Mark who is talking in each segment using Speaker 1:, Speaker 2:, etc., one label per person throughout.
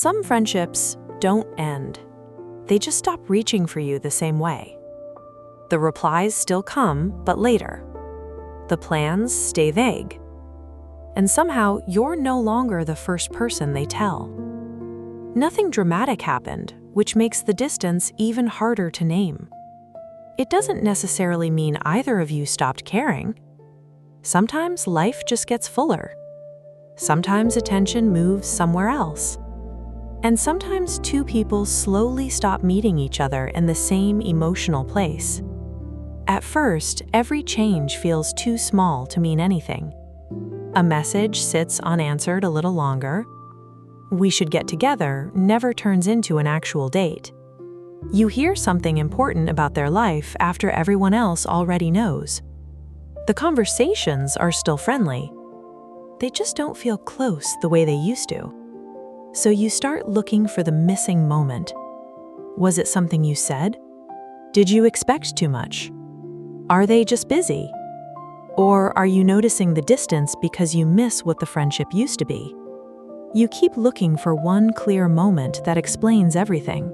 Speaker 1: Some friendships don't end. They just stop reaching for you the same way. The replies still come, but later. The plans stay vague. And somehow, you're no longer the first person they tell. Nothing dramatic happened, which makes the distance even harder to name. It doesn't necessarily mean either of you stopped caring. Sometimes life just gets fuller. Sometimes attention moves somewhere else. And sometimes two people slowly stop meeting each other in the same emotional place. At first, every change feels too small to mean anything. A message sits unanswered a little longer. "We should get together" never turns into an actual date. You hear something important about their life after everyone else already knows. The conversations are still friendly. They just don't feel close the way they used to. So you start looking for the missing moment. Was it something you said? Did you expect too much? Are they just busy? Or are you noticing the distance because you miss what the friendship used to be? You keep looking for one clear moment that explains everything.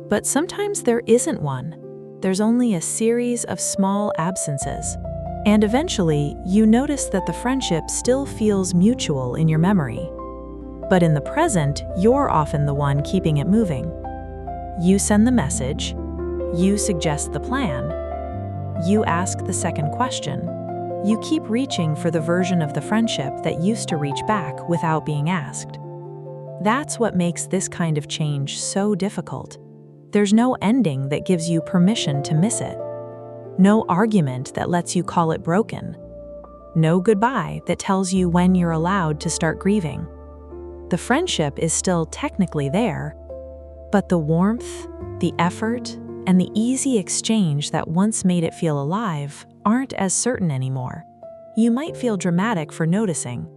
Speaker 1: But sometimes there isn't one. There's only a series of small absences. And eventually, you notice that the friendship still feels mutual in your memory. But in the present, you're often the one keeping it moving. You send the message. You suggest the plan. You ask the second question. You keep reaching for the version of the friendship that used to reach back without being asked. That's what makes this kind of change so difficult. There's no ending that gives you permission to miss it. No argument that lets you call it broken. No goodbye that tells you when you're allowed to start grieving. The friendship is still technically there, but the warmth, the effort, and the easy exchange that once made it feel alive aren't as certain anymore. You might feel dramatic for noticing.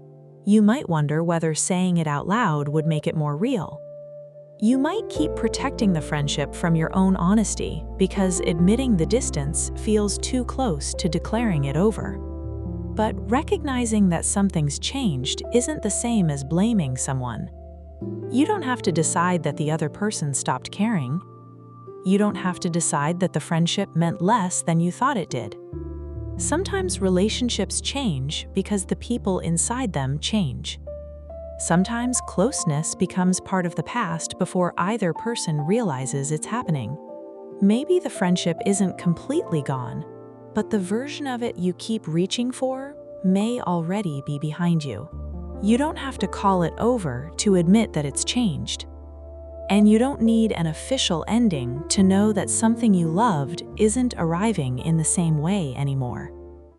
Speaker 1: You might wonder whether saying it out loud would make it more real. You might keep protecting the friendship from your own honesty because admitting the distance feels too close to declaring it over. But recognizing that something's changed isn't the same as blaming someone. You don't have to decide that the other person stopped caring. You don't have to decide that the friendship meant less than you thought it did. Sometimes relationships change because the people inside them change. Sometimes closeness becomes part of the past before either person realizes it's happening. Maybe the friendship isn't completely gone, but the version of it you keep reaching for may already be behind you. You don't have to call it over to admit that it's changed. And you don't need an official ending to know that something you loved isn't arriving in the same way anymore.